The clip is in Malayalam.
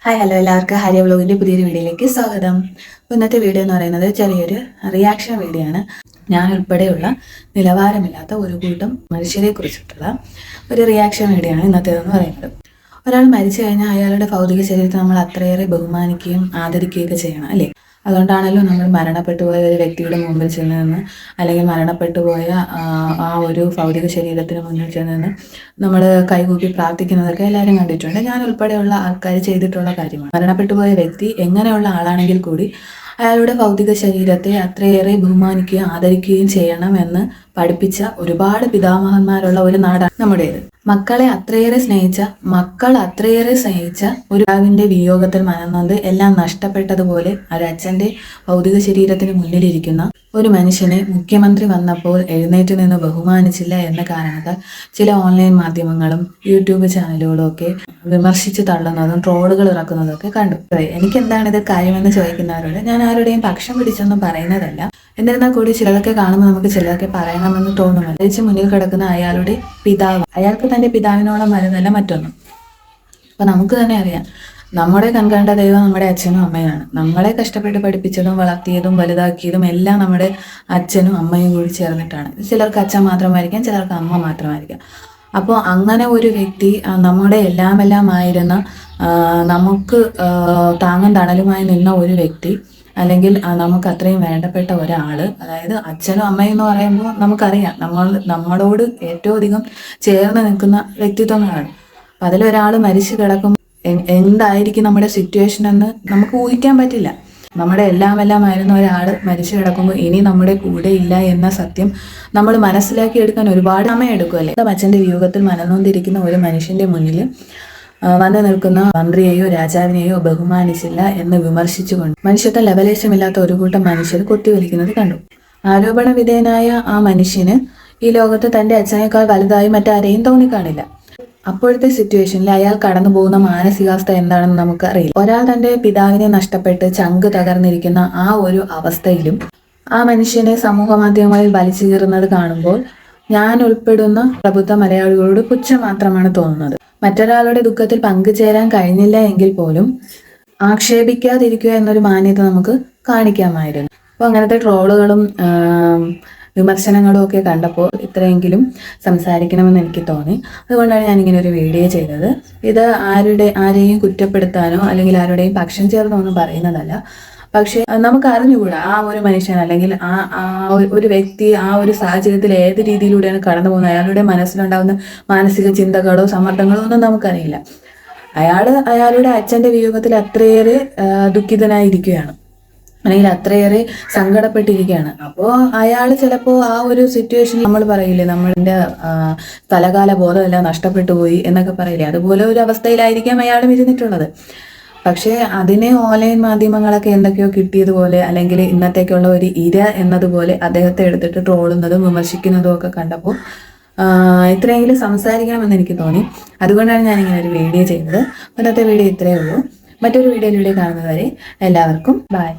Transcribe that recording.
ഹായ് ഹലോ എല്ലാവർക്കും ഹരിയ വ്ലോഗിൻ്റെ പുതിയൊരു വീഡിയോയിലേക്ക് സ്വാഗതം. ഇന്നത്തെ വീഡിയോ എന്ന് പറയുന്നത് ചെറിയൊരു റിയാക്ഷൻ വീഡിയോ ആണ്. ഞാൻ ഉൾപ്പെടെയുള്ള നിലവാരമില്ലാത്ത ഒരു കൂട്ടം മനുഷ്യരെ കുറിച്ചിട്ടുള്ള ഒരു റിയാക്ഷൻ വീഡിയോ ആണ് ഇന്നത്തേതെന്ന് പറയുന്നത്. ഒരാൾ മരിച്ചു കഴിഞ്ഞാൽ അയാളുടെ ഭൗതിക ശരീരത്തെ നമ്മൾ അത്രയേറെ ബഹുമാനിക്കുകയും ആദരിക്കുകയൊക്കെ ചെയ്യണം അല്ലേ? അതുകൊണ്ടാണല്ലോ നമ്മൾ മരണപ്പെട്ടു പോയ ഒരു വ്യക്തിയുടെ മുമ്പിൽ ചെന്ന് നിന്ന് അല്ലെങ്കിൽ മരണപ്പെട്ടു പോയ ആ ഒരു ഭൗതിക ശരീരത്തിന് മുന്നിൽ ചെന്ന് നിന്ന് നമ്മൾ കൈകൂപ്പി പ്രാർത്ഥിക്കുന്നതൊക്കെ എല്ലാവരും കണ്ടിട്ടുണ്ട്. ഞാൻ ഉൾപ്പെടെയുള്ള ആൾക്കാർ ചെയ്തിട്ടുള്ള കാര്യമാണ്. മരണപ്പെട്ടു പോയ വ്യക്തി എങ്ങനെയുള്ള ആളാണെങ്കിൽ കൂടി അയാളുടെ ഭൗതിക ശരീരത്തെ അത്രയേറെ ബഹുമാനിക്കുകയും ആദരിക്കുകയും ചെയ്യണമെന്ന് പഠിപ്പിച്ച ഒരുപാട് പിതാമഹന്മാരുള്ള ഒരു നാടാണ് നമ്മുടേത്. മക്കൾ അത്രയേറെ സ്നേഹിച്ച ഒരു പിതാവിന്റെ വിയോഗത്തിൽ മനംനൊന്ത് എല്ലാം നഷ്ടപ്പെട്ടതുപോലെ ഒരച്ഛന്റെ ഭൗതിക ശരീരത്തിന് മുന്നിലിരിക്കുന്ന ഒരു മനുഷ്യനെ മുഖ്യമന്ത്രി വന്നപ്പോൾ എഴുന്നേറ്റ് നിന്ന് ബഹുമാനിച്ചില്ല എന്ന കാരണത്താൽ ചില ഓൺലൈൻ മാധ്യമങ്ങളും യൂട്യൂബ് ചാനലുകളും ഒക്കെ വിമർശിച്ച് തള്ളുന്നതും ട്രോളുകൾ ഇറക്കുന്നതൊക്കെ കണ്ടു. എനിക്ക് എന്താണ് ഇത് കാര്യമെന്ന് ചോദിക്കുന്നവരോട് ഞാൻ ആരുടെയും പക്ഷം പിടിച്ചൊന്നും പറയുന്നതല്ല. എന്നിരുന്നാൽ കൂടി ചിലതൊക്കെ കാണുമ്പോൾ നമുക്ക് ചിലതൊക്കെ പറയണമെന്ന് തോന്നുമല്ലോ. മരിച്ച് മുന്നിൽ കിടക്കുന്ന അയാളുടെ പിതാവ്, അയാൾക്ക് തന്റെ പിതാവിനോളം വലുതല്ല മറ്റൊന്നും. അപ്പൊ നമുക്ക് തന്നെ അറിയാം, നമ്മുടെ കൺകണ്ട ദൈവം നമ്മുടെ അച്ഛനും അമ്മയാണ്. നമ്മളെ കഷ്ടപ്പെട്ട് പഠിപ്പിച്ചതും വളർത്തിയതും വലുതാക്കിയതും എല്ലാം നമ്മുടെ അച്ഛനും അമ്മയും കൂടി ചേർന്നിട്ടാണ്. ചിലർക്ക് അച്ഛൻ മാത്രമായിരിക്കാം, ചിലർക്ക് അമ്മ മാത്രമായിരിക്കാം. അപ്പോൾ അങ്ങനെ ഒരു വ്യക്തി നമ്മുടെ എല്ലാം ആയിരുന്ന നമുക്ക് താങ്ങും തണലുമായി നിന്ന ഒരു വ്യക്തി, അല്ലെങ്കിൽ നമുക്ക് അത്രയും വേണ്ടപ്പെട്ട ഒരാൾ, അതായത് അച്ഛനും അമ്മയും എന്ന് പറയുമ്പോൾ നമുക്കറിയാം നമ്മളോട് ഏറ്റവും അധികം ചേർന്ന് നിൽക്കുന്ന വ്യക്തിത്വങ്ങളാണ്. അപ്പം അതിലൊരാൾ മരിച്ചു കിടക്കുമ്പോൾ എന്തായിരിക്കും നമ്മുടെ സിറ്റുവേഷൻ എന്ന് നമുക്ക് ഊഹിക്കാൻ പറ്റില്ല. നമ്മുടെ എല്ലാം ആയിരുന്ന ഒരാൾ മരിച്ചു കിടക്കുമ്പോൾ ഇനി നമ്മുടെ കൂടെ ഇല്ല എന്ന സത്യം നമ്മൾ മനസ്സിലാക്കി എടുക്കാൻ ഒരുപാട് സമയം എടുക്കുമല്ലേ. അച്ഛൻ്റെ വിയോഗത്തിൽ മനംനൊന്തിരിക്കുന്ന ഒരു മനുഷ്യന്റെ മുന്നിൽ വന്നു നിൽക്കുന്ന മന്ത്രിയെയോ രാജാവിനെയോ ബഹുമാനിച്ചില്ല എന്ന് വിമർശിച്ചുകൊണ്ട് മനുഷ്യത്വ ലവലേശമില്ലാത്ത ഒരു കൂട്ടം മനുഷ്യർ കൊത്തിവലിക്കുന്നത് കണ്ടു. ആരോപണ വിധേയനായ ആ മനുഷ്യന് ഈ ലോകത്ത് തന്റെ അച്ഛനേക്കാൾ വലുതായി മറ്റാരെയും തോന്നിക്കാണില്ല. അപ്പോഴത്തെ സിറ്റുവേഷനിൽ അയാൾ കടന്നു പോകുന്ന മാനസികാവസ്ഥ എന്താണെന്ന് നമുക്ക് അറിയില്ല. ഒരാൾ തന്റെ പിതാവിനെ നഷ്ടപ്പെട്ട് ചങ്ക് തകർന്നിരിക്കുന്ന ആ ഒരു അവസ്ഥയിലും ആ മനുഷ്യനെ സമൂഹ മാധ്യമങ്ങളിൽ വലിച്ചു കീറുന്നത് കാണുമ്പോൾ ഞാൻ ഉൾപ്പെടുന്ന പ്രബുദ്ധ മലയാളികളോട് പുച്ഛം മാത്രമാണ് തോന്നുന്നത്. മറ്റൊരാളുടെ ദുഃഖത്തിൽ പങ്കുചേരാൻ കഴിഞ്ഞില്ല എങ്കിൽ പോലും ആക്ഷേപിക്കാതിരിക്കുക എന്നൊരു മാന്യത നമുക്ക് കാണിക്കാമായിരുന്നു. അപ്പോൾ അങ്ങനത്തെ ട്രോളുകളും വിമർശനങ്ങളും ഒക്കെ കണ്ടപ്പോൾ ഇത്രയെങ്കിലും സംസാരിക്കണമെന്ന് എനിക്ക് തോന്നി. അതുകൊണ്ടാണ് ഞാനിങ്ങനെ ഒരു വീഡിയോ ചെയ്തത്. ഇത് ആരെയും കുറ്റപ്പെടുത്താനോ അല്ലെങ്കിൽ ആരുടെയും പക്ഷം ചേർന്നോ ഒന്നും പറയുന്നതല്ല. പക്ഷെ നമുക്ക് അറിഞ്ഞുകൂടാ ആ ഒരു മനുഷ്യൻ അല്ലെങ്കിൽ ആ ഒരു വ്യക്തി ആ ഒരു സാഹചര്യത്തിൽ ഏത് രീതിയിലൂടെയാണ് കടന്നു പോകുന്നത്, അയാളുടെ മനസ്സിലുണ്ടാകുന്ന മാനസിക ചിന്തകളോ സമ്മർദ്ദങ്ങളോ ഒന്നും നമുക്കറിയില്ല. അയാളുടെ അച്ഛന്റെ വിയോഗത്തിൽ അത്രയേറെ ദുഃഖിതനായിരിക്കുകയാണ്, അല്ലെങ്കിൽ അത്രയേറെ സങ്കടപ്പെട്ടിരിക്കുകയാണ്. അപ്പോൾ അയാൾ ചിലപ്പോൾ ആ ഒരു സിറ്റുവേഷനിൽ നമ്മൾ പറയില്ലേ, നമ്മളുടെ സ്ഥലകാല ബോധമെല്ലാം നഷ്ടപ്പെട്ടു പോയി എന്നൊക്കെ പറയില്ലേ, അതുപോലെ ഒരു അവസ്ഥയിലായിരിക്കാം അയാളും ഇരുന്നിട്ടുള്ളത്. പക്ഷേ അതിനെ ഓൺലൈൻ മാധ്യമങ്ങളൊക്കെ എന്തൊക്കെയോ കിട്ടിയതുപോലെ, അല്ലെങ്കിൽ ഇന്നത്തേക്കുള്ള ഒരു ഇര എന്നതുപോലെ അദ്ദേഹത്തെ എടുത്തിട്ട് ട്രോളുന്നതും വിമർശിക്കുന്നതും ഒക്കെ കണ്ടപ്പോൾ ഇത്രയെങ്കിലും സംസാരിക്കണമെന്ന് എനിക്ക് തോന്നി. അതുകൊണ്ടാണ് ഞാനിങ്ങനെ ഒരു വീഡിയോ ചെയ്തത്. ഇന്നത്തെ വീഡിയോ ഇത്രയേ ഉള്ളൂ. മറ്റൊരു വീഡിയോയിലൂടെ കാണുന്നതുവരെ എല്ലാവർക്കും ബൈ.